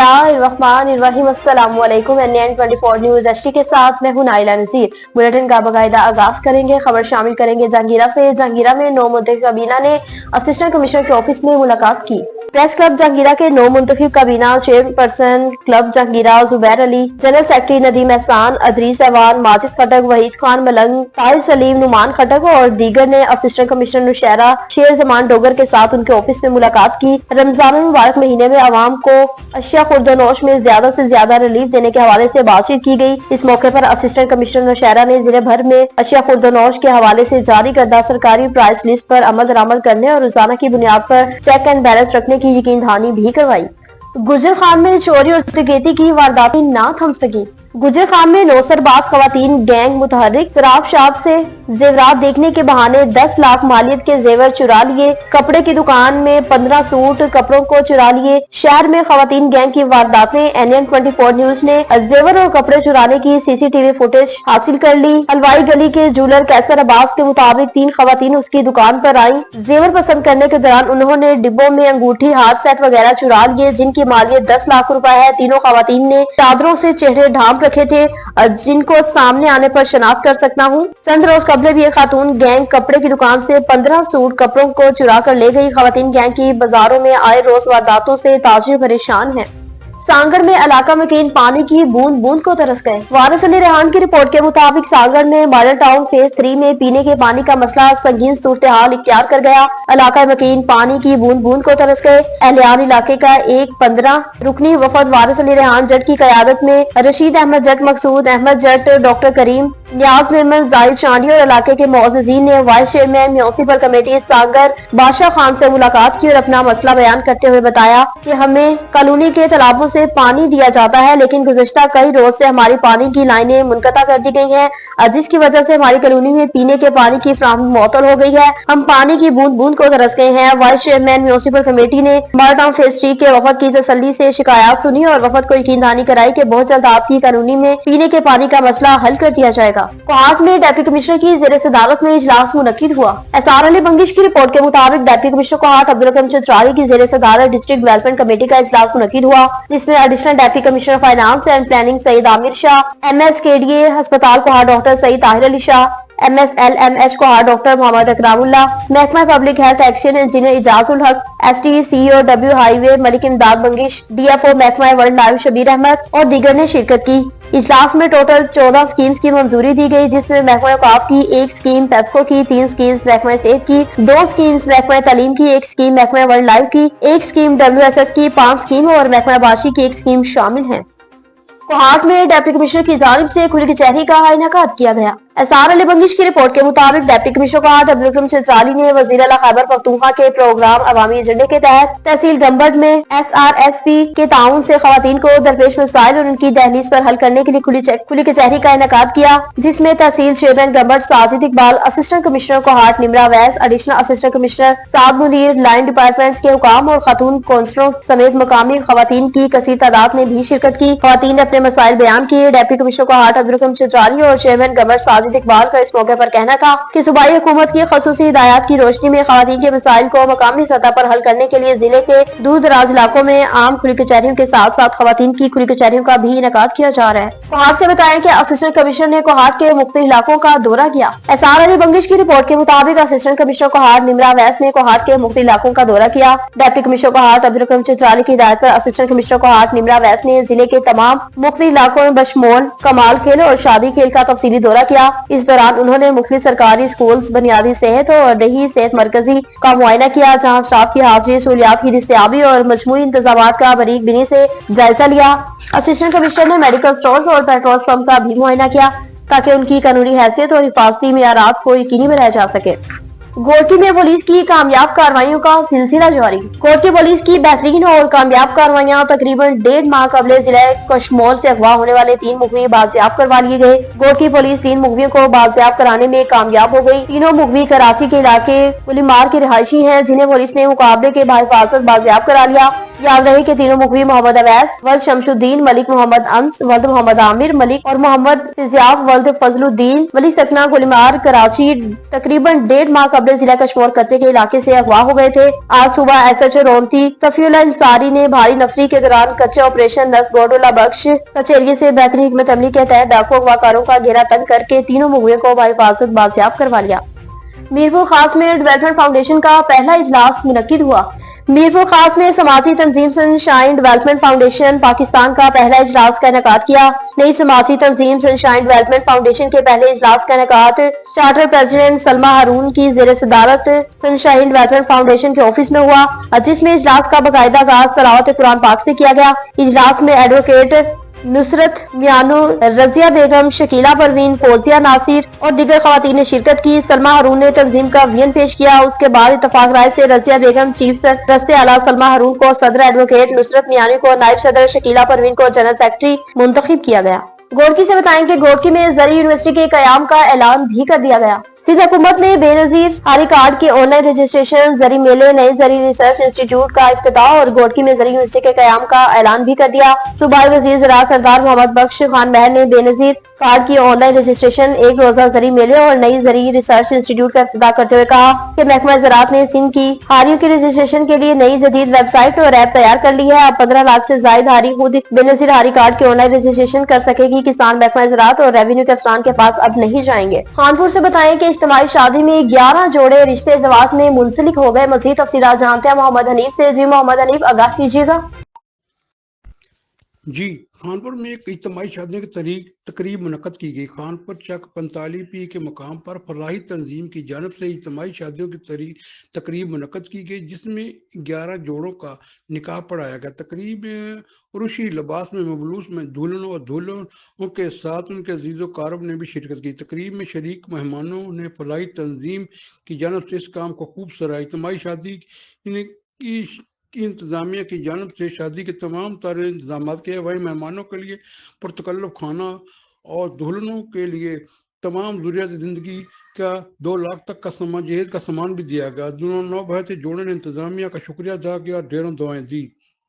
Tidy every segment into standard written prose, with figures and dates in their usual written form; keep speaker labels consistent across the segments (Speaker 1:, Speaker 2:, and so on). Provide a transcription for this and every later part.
Speaker 1: बिस्मिल्लाहिर्रहमानिर्रहीम। अस्सलाम वालेकुम। NN 24 न्यूज HD के साथ मैं हूं नाइला नज़ीर। बुलेटिन का बाकायदा आगाज करेंगे। खबर शामिल करेंगे जहांगीरा से। जहांगीरा में 9 मुंतखब काबीना ने असिस्टेंट कमिश्नर के ऑफिस में मुलाकात की। प्रेस क्लब जहांगीरा के 9 मुंतखब काबीना chairperson club Jahangira Zubair Ali, general secretary Nadeem एहसान, अदरीस ऐवान, माजिद खटक, वहीद खान मलंग, ताहिर सलीम, नुमान खटक और दीगर ने असिस्टेंट कमिश्नर नौशहरा शेर जमान डोगर के साथ उनके ऑफिस में मुलाकात की। रमजान मुबारक महीने में आवाम को अशिया खुर्दनोश में ज्यादा से ज्यादा रिलीफ देने के हवाले से बातचीत की गई। इस मौके पर असिस्टेंट कमिश्नर नौशहरा ने जिले भर में अशिया खुर्दनोश के हवाले से जारी करदा सरकारी प्राइस लिस्ट पर अमल दरामद करने और रोजाना की बुनियाद पर चेक एंड बैलेंस रखने की यकीन दहानी भी करवाई। गुजर खान में चोरी और डकैती की वारदातें ना थम सकी। गुजर खान में 9 सरबाज खवातीन गैंग मुतहर्रिक शराब शाप से जेवरात देखने के बहाने 10 लाख मालियत के जेवर चुरा लिए। कपड़े की दुकान में 15 सूट कपड़ों को चुरा लिए। शहर में खवातीन गैंग की वारदातें। NN 24 न्यूज ने जेवर और कपड़े चुराने की CCTV फुटेज हासिल कर ली। हलवाई गली के जूलर कैसर अब्बास के मुताबिक 3 खवातीन उसकी दुकान पर आई। जेवर पसंद करने के दौरान उन्होंने डिब्बों में अंगूठी, हाथ सेट वगैरह चुरा लिए, जिनकी मालियत 10 लाख रुपए है। तीनों खवातीन ने चादरों से चेहरे ढांप रखे थे, जिनको सामने आने पर शनाख्त कर सकता हूँ। चंद रोज कबले भी एक खातून गैंग कपड़े की दुकान से 15 सूट कपड़ों को चुरा कर ले गई। खवातीन गैंग की बाजारों में आए रोज वारदातों से ताजिर परेशान है। सांगड़ में इलाका मकीन पानी की बूंद बूंद को तरस गए। वारिस अली रेहान की रिपोर्ट के मुताबिक सांगड़ में मॉडल टाउन फेज 3 में पीने के पानी का मसला संगीन सूरत हाल इख्तियार कर गया। इलाका मकीन पानी की बूंद बूंद को तरस गए। एहलियान इलाके का एक 15 रुकनी वफद वारिस अली रेहान जट की कयादत में रशीद अहमद जट, मकसूद अहमद जट, डॉक्टर करीम न्याज मेमन, जाहिद चांडी और इलाके के मुअज़्ज़िज़ीन ने vice chairman municipal committee Sanghar बादशाह खान से मुलाकात की और अपना मसला बयान करते हुए बताया कि हमें कॉलोनी के तालाबों से पानी दिया जाता है, लेकिन गुज़िश्ता कई रोज से हमारी पानी की लाइनें मुनक़ता कर दी गई हैं, जिसकी वजह से हमारी कॉलोनी में पीने के पानी की फराहमी मुअत्तल हो गई है। हम पानी की बूंद बूंद को तरस गए हैं। वाइस चेयरमैन म्युनिसिपल कमेटी ने मॉडल टाउन फेज 3 के वफद की तसल्ली से शिकायत सुनी और वफद को यकीन दहानी कराई कि बहुत जल्द आपकी कॉलोनी में पीने के पानी का मसला हल कर दिया जाएगा। कोहाट में डिप्टी कमिश्नर की ज़ेर सदारत में इजलास मुनक्किद हुआ। एसआर अली बंगिश की रिपोर्ट के मुताबिक डिप्टी कमिश्नर कोहाट अब्दुल रहीम चौधरी की ज़ेर सदारत डिस्ट्रिक्ट डेवलपमेंट कमेटी का इजलास मुनक्किद हुआ, जिसमें additional deputy commissioner finance and planning Saeed Amir Shah, MSKDA अस्पताल Kohat doctor Saeed Tahir Ali Shah, MSLMH Kohat doctor Mohammad Ikramullah, महकमा public health XEN engineer Ijazul Haq, STCOW highway Malik Imdad Bangash, DFO महकमा वर्ल्ड लाइफ शबीर अहमद और दीगर ने शिरकत की। इजलास में टोटल 14 स्कीम्स की मंजूरी दी गई, जिसमें महकमा औकाफ की 1 स्कीम, पेस्को की 3 स्कीम्स, महकमा सेहत की 2 स्कीम्स, महकमा तालीम की 1 स्कीम, महकमा वर्ल्ड लाइफ की 1 स्कीम, WSS की 5 स्कीम और महकमा बाशी की 1 स्कीम शामिल है। कोहाट में डिप्टी कमिश्नर की जानिब से खुली कचहरी का इनेकाद किया गया। एसआर अली बंगिश की रिपोर्ट के मुताबिक डिप्टी कमिश्नर कोहाट अब्दुल रहीम चौधरी ने वज़ीर आला खैबर पख्तूनख्वा के प्रोग्राम अवामी एजेंडे के तहत तहसील गंबड़ में SRSP के ताउन से खवातीन को दरपेश मसाइल और उनकी दहलीज पर हल करने के लिए खुली कचहरी का इनेकाद किया, जिसमें तहसील chairman Gumbat Sajid Iqbal, assistant commissioner Kohat Nimra Wais, additional assistant commissioner Saad Munir, line departments के हुकाम और खातून कौंसलरों समेत मकामी खवातीन की कसीर तादाद ने भी शिरकत की। खवातीन ने अपने मसाइल बयान किए। डिप्टी कमिश्नर कोहाट अब्दुल रहीम चौधरी और चेयरमैन गंबड़ साजिद इकबाल का इस मौके पर कहना था कि सूबाई हुकूमत की खसूसी हिदायत की रोशनी में खवातीन के मसाइल को मकामी सतह पर हल करने के लिए जिले के दूर दराज इलाकों में आम खुली कचहरियों के साथ साथ खवातीन की खुली कचहरियों का भी इनेकाद किया जा रहा है। कोहाट से बताएं कि असिस्टेंट कमिश्नर ने कोहाट के मुख्तलिफ इलाकों का दौरा किया। एसआर अली बंगिश की रिपोर्ट के मुताबिक असिस्टेंट कमिश्नर कोहाट निमरा वैस ने कोहाट के मुख्तलिफ इलाकों का दौरा किया। डिप्टी कमिश्नर कोहाट अब्दुल रहीम चौधरी की हिदायत पर असिस्टेंट कमिश्नर कोहाट निमरा वैस ने जिले के तमाम मुख्तलिफ इलाकों में बशमोल कमाल खेल और शादी खेल का तफसीली दौरा किया। इस दौरान उन्होंने मुख्तलिफ सरकारी स्कूल्स, बुनियादी सेहत और दही सेहत मरकजी का मुआयना किया, जहाँ स्टाफ की हाजिरी, सहूलियात की दस्तयाबी और मजमूई इंतजामात का बारीक बीनी से जायजा लिया। असिस्टेंट कमिश्नर ने मेडिकल स्टोर्स और पेट्रोल पंप का भी मुआयना किया, ताकि उनकी कानूनी हैसियत और हिफाजती मेयारात को यकीनी बनाया जा सके। घोटी में पुलिस की कामयाब कार्रवाइयों का सिलसिला जारी। घोटी पुलिस की बेहतरीन और कामयाब कार्रवाइयां तकरीबन 1.5 माह कबले जिला कश्मीर से अगवा होने वाले 3 मुखबिर बाजियाब करवा लिए गए। घोटी पुलिस 3 मुखबिरों को बाजियाब कराने में कामयाब हो गई। तीनों मुखबिर कराची के इलाके गुलीमार के रिहायशी हैं, जिन्हें पुलिस ने मुकाबले के बाहिफाजत बाजियाब करा लिया। याद रहे कि तीनों मुखबिर मोहम्मद अवैस वल्द शमशुद्दीन, मलिक मोहम्मद अम्स वल्द मोहम्मद आमिर मलिक और मोहम्मद फिजियाब वल्द फजलुद्दीन मलिक सकना गुलमार कराची तकरीबन 1.5 माह कबल जिला कश्मीर कच्चे के इलाके से अगवा हो गए थे। आज सुबह SHO रोमती सफीउल्लाह अंसारी ने भारी नफरी के दौरान कच्चे ऑपरेशन 10 गौडोला बख्श कचेरिये से बेहतरीन हिकमत अमली के तहत डाकू अगवाकारों का घेरा तंग करके तीनों मुखबिरों को बाहिफाजत बाजियाब करवा लिया। मीरपुर खास में डेवलपमेंट फाउंडेशन का पहला इजलास मुनक्किद हुआ। मीरपुर खास में समाजी तंजीम सनशाइन डेवलपमेंट फाउंडेशन पाकिस्तान का पहला इजलास का इनेकाद किया। नई समाजी तंजीम सनशाइन डेवलपमेंट फाउंडेशन के पहले इजलास का इनेकाद चार्टर प्रेसिडेंट सलमा हारून की जेर सदारत सनशाइन डेवलपमेंट फाउंडेशन के ऑफिस में हुआ, जिसमें इजलास का बाकायदा आगाज तिलावत कुरान पाक से किया गया। इजलास में एडवोकेट नुसरत मियानू, रजिया बेगम, शकीला परवीन, फौजिया नासिर और दीगर खवातीन ने शिरकत की। सलमा हारून ने तंजीम का वियन पेश किया। उसके बाद इत्तफाक राय से रजिया बेगम चीफ दस्ते आला, सलमा हारून को सदर, एडवोकेट नुसरत मियानी को नायब सदर, शकीला परवीन को जनरल सेक्रेटरी मुंतखब किया गया। गोड़की से बताएं कि गोड़की में जरी यूनिवर्सिटी के कयाम का ऐलान भी कर दिया गया। सिंध हुकूमत ने बेनजीर हारी कार्ड के ऑनलाइन रजिस्ट्रेशन, जरी मेले, नए जरी रिसर्च इंस्टीट्यूट का इफ्तिताह और गोड़की में जरी यूनिवर्सिटी के कयाम का ऐलान भी कर दिया। सूबाई वजीर ज़राअत सरदार मोहम्मद बख्श खान महर ने बेनजीर कार्ड की ऑनलाइन रजिस्ट्रेशन, एक रोजा जरी मेले और नई जरी रिसर्च इंस्टीट्यूट का इफ्तिताह करते हुए कहा कि महकमा ज़राअत ने सिंध की हारियों की रजिस्ट्रेशन के लिए नई जदीद वेबसाइट और ऐप तैयार कर ली है। अब 15 लाख से जायद हारी खुद बेनजीर हारी कार्ड की ऑनलाइन रजिस्ट्रेशन कर सकेगी। किसान महकमा ज़राअत और रेवेन्यू के अफसरान के पास अब नहीं जाएंगे। खानपुर से बताएं कि इज्तिमाई शादी में 11 जोड़े रिश्ते ज़वाज में मुंसलिक हो गए। मज़ीद तफसीलात जानते हैं मोहम्मद हनीफ से। जी मोहम्मद हनीफ, आगाह कीजिएगा।
Speaker 2: जी, खानपुर में एक इज्तिमाई शादी की तकरीब मुनक्कद की गई। खानपुर चक 45P के मकाम पर फलाही तंजीम की जानब से इज्तिमाई शादियों की तकरीब मुनक्कद की गई, जिसमें 11 जोड़ों का निकाह पढ़ाया गया। तकरीब उर्शी लिबास में मबलूस में दुल्हनों और दुल्हनों के साथ उनके अजीज़ कारब ने भी शिरकत की। तकरीब में शरीक मेहमानों ने फलाही तंजीम की जानब से इस काम को खूब सराहा। इज्तिमाई शादी की इंतज़ामिया की जानब से शादी के तमाम तरह इंतजाम किए। वहीं मेहमानों के लिए पुरतकल्लुफ़ खाना और दुल्हनों के लिए तमाम ज़रूरियात ज़िंदगी का 2 लाख तक का सामान, जहेज का सामान भी दिया गया। दोनों 9 बहते जोड़े ने इंतजामिया का शुक्रिया अदा किया और ढेरों दुआएं दी।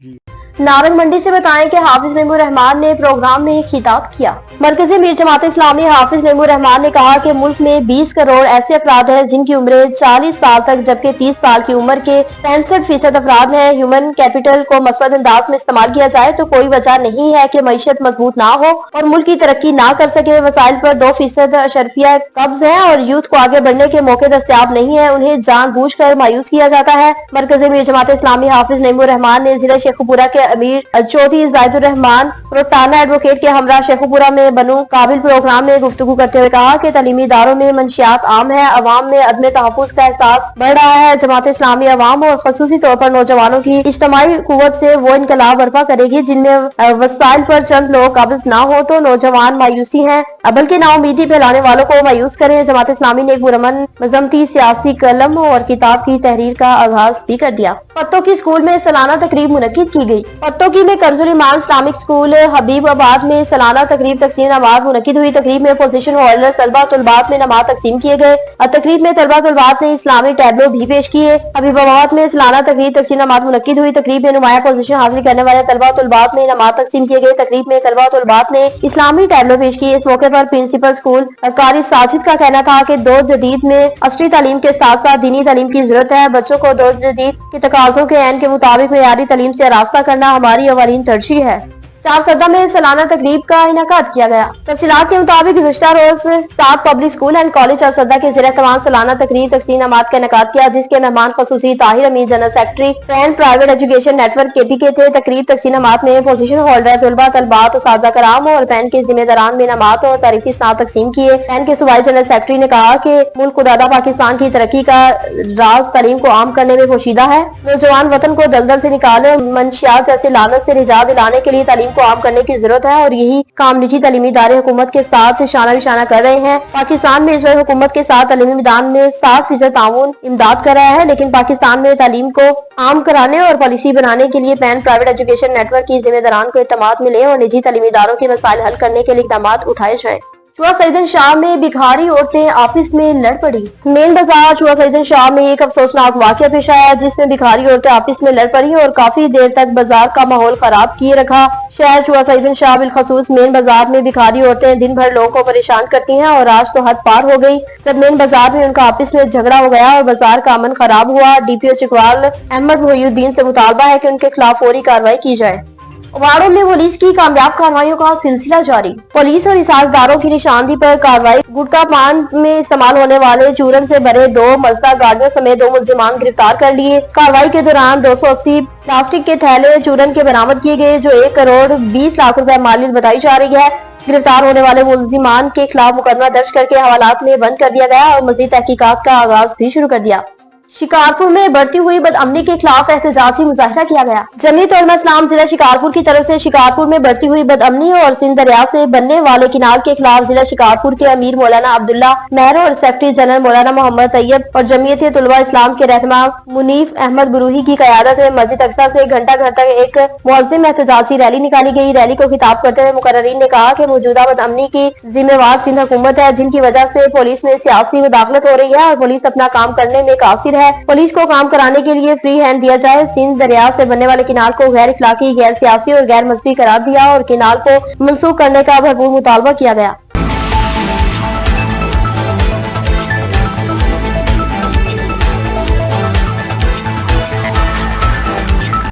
Speaker 2: जी,
Speaker 1: नारंग मंडी से बताएं कि हाफिज नेमू रहमान ने प्रोग्राम में खिताब किया। मरकजी मीर जमात इस्लामी हाफिज नेमू रहमान ने कहा कि मुल्क में 20 करोड़ ऐसे अफराद हैं जिनकी उम्र 40 साल तक, जबकि 30 साल की उम्र के 65% अफराद हैं। ह्यूमन कैपिटल को मस्बत अंदाज में इस्तेमाल किया जाए तो कोई वजह नहीं है कि मईशत मजबूत ना हो और मुल्क की तरक्की ना कर सके। वसाइल पर 2% अशरफिया कब्ज है और यूथ को आगे बढ़ने के मौके दस्तयाब नहीं है, उन्हें जानबूझकर मायूस किया जाता है। मरकजी मीर जमात इस्लामी हाफिज नेमू रहमान ने जिला शेखुपुरा के अमीर चौधरी जाहिदुर रहमान रोटाना एडवोकेट के हमरा शेखुपुरा में बनू काबिल प्रोग्राम में गुफ्तगू करते हुए कहा कि तालीमी इदारों में मंशियात आम है, अवाम में अदम तहफ़्फ़ुज़ का एहसास बढ़ रहा है। जमात इस्लामी अवाम और खसूसी तौर पर नौजवानों की इज्तिमाई कुव्वत से वो इनकलाब बर्पा करेगी जिनमें वसाइल पर चंद लोग काबिज ना हो तो नौजवान मायूसी हैं, बल्कि नाउमीदी फैलाने वालों को मायूस करें। जमात इस्लामी ने एक पुरअमन मजमती सियासी कलम और किताब की तहरीर का आगाज भी कर दिया। पत्तों की स्कूल में सालाना तकरीब मुनक्किद की गई। पत्तों की में कंजुल ईमान इस्लामिक स्कूल हबीबाबाद में सालाना तकरीब तकसीम नमाज मुनक्किद हुई। तकरीब में पोजीशन होल्डर तलबा तलबात में नमाज तकसीम किए गए। तकरीब में तलबा तलबात ने इस्लामी टैबलो भी पेश किए। हबीबाबाद में सालाना तकरीब तकसीम नमाज मुनक्किद हुई। तकरीब में नुमाया पोजीशन हासिल करने वाले तलबा तलबात में नमाज तकसीम किए गए। तकरीब में तलबा तलबात ने इस्लामी टैबलो पेश किए। इस मौके पर प्रिंसिपल स्कूल कारी साजिद का कहना था कि दो जदीद में असली तालीम के साथ साथ दीनी तालीम की जरूरत है। बच्चों को दो जदीद के तकाज़ों के ऐन के मुताबिक मेयारी तालीम से रास्ता करना हमारी अवलीन तरजीह है। चारसदा में सालाना तकरीब का इनेकाद किया गया। तफसीलात के मुताबिक गुज़िश्ता रोज 7 public school and college Charsadda के ज़रिए तमाम सालाना तकरीब तकसीम नमाज का इनेकाद किया, जिसके मेहमान खसूसी ताहिर अमीर general secretary pan private education network KP के थे। तकरीब तकसीम नमाज में पोजीशन होल्डर तलबा तलबात साजा कराम और पैन के जिम्मेदारान में नमाज और तारीखी स्नात तकसीम किए। पैन के सूबाई जनरल सेक्रेटरी ने कहा कि मुल्क खुदादा पाकिस्तान की तरक्की का राज तालीम को आम करने में पोशीदा है। नौजवान वतन को दलदल से निकाले मंशियात जैसे लानत से निजात दिलाने के लिए तालीम को आम करने की जरूरत है और यही काम निजी तालीमी इदारे हुकूमत के साथ शाना बिशाना कर रहे हैं। पाकिस्तान में इस वक्त हुकूमत के साथ तालीमी मैदान में 60% ताउन इमदाद कर रहा है, लेकिन पाकिस्तान में तालीम को आम कराने और पॉलिसी बनाने के लिए पैन प्राइवेट एजुकेशन नेटवर्क की जिम्मेदारान को इत्तमाद मिले और निजी तालीमी इदारों के मसाइल हल करने के लिए इक़दाम उठाए जाएं। चुआ सईदन शाह में भिखारी औरतें आपस में लड़ पड़ी। मेन बाजार चुआ सईदन शाह में एक अफसोसनाक वाकया पेश आया, जिसमें भिखारी औरतें आपस में लड़ पड़ी और काफी देर तक बाजार का माहौल खराब किए रखा। शहर चुआ सईदन शाह बिलखसूस मेन बाजार में भिखारी औरतें दिन भर लोगों को परेशान करती हैं और आज तो हद पार हो गई जब मेन बाजार में उनका आपस में झगड़ा हो गया और बाजार का अमन खराब हुआ। डीपीओ चिकवाल अहमद मोहिउद्दीन से मुतालबा है कि उनके खिलाफ फौरी कार्रवाई की जाए। वाड़ों में पुलिस की कामयाब कार्रवाइयों का सिलसिला जारी। पुलिस और इसासदारों की निशानदी पर कार्रवाई। गुटखा पान में इस्तेमाल होने वाले चूरन से भरे 2 मजदा गाड़ियों समेत 2 मुल्जिमान गिरफ्तार कर लिए। कार्रवाई के दौरान 280 प्लास्टिक के थैले चूरन के बरामद किए गए, जो 1 करोड़ 20 लाख रुपए मालियत बताई जा रही है। गिरफ्तार होने वाले मुल्जिमान के खिलाफ मुकदमा दर्ज करके हवालात में बंद कर दिया गया और मजीद तहकीकात का आगाज भी शुरू कर दिया। शिकारपुर में बढ़ती हुई बदअमनी के खिलाफ एहतजाजी मुजाहरा किया गया। जमीयत उलमा इस्लाम जिला शिकारपुर की तरफ से शिकारपुर में बढ़ती हुई बदअमनी और सिंध दरिया से बनने वाले किनार के खिलाफ जिला शिकारपुर के अमीर मौलाना अब्दुल्ला महर और सेक्रेटरी जनरल मौलाना मोहम्मद तैयब और जमीयत उलमा इस्लाम के रहनुमा मुनीफ अहमद गुरूही की क़यादत में मस्जिद अक्सा से घंटा घर तक एक मुअज़्ज़म एहतजाजी रैली निकाली गई। रैली को खिताब करते हुए मुकर्रिरीन ने कहा कि मौजूदा बदअमनी की जिम्मेवार सिंध हुकूमत है, जिनकी वजह से पुलिस में सियासी मुदाखलत हो रही है और पुलिस अपना काम करने में कासिर है। पुलिस को काम कराने के लिए फ्री हैंड दिया जाए। सिंध दरिया से बनने वाले किनार को गैर इखलाकी, गैर सियासी और गैर मजहबी करार दिया और किनार को मनसूख करने का भरपूर मुतालबा किया गया।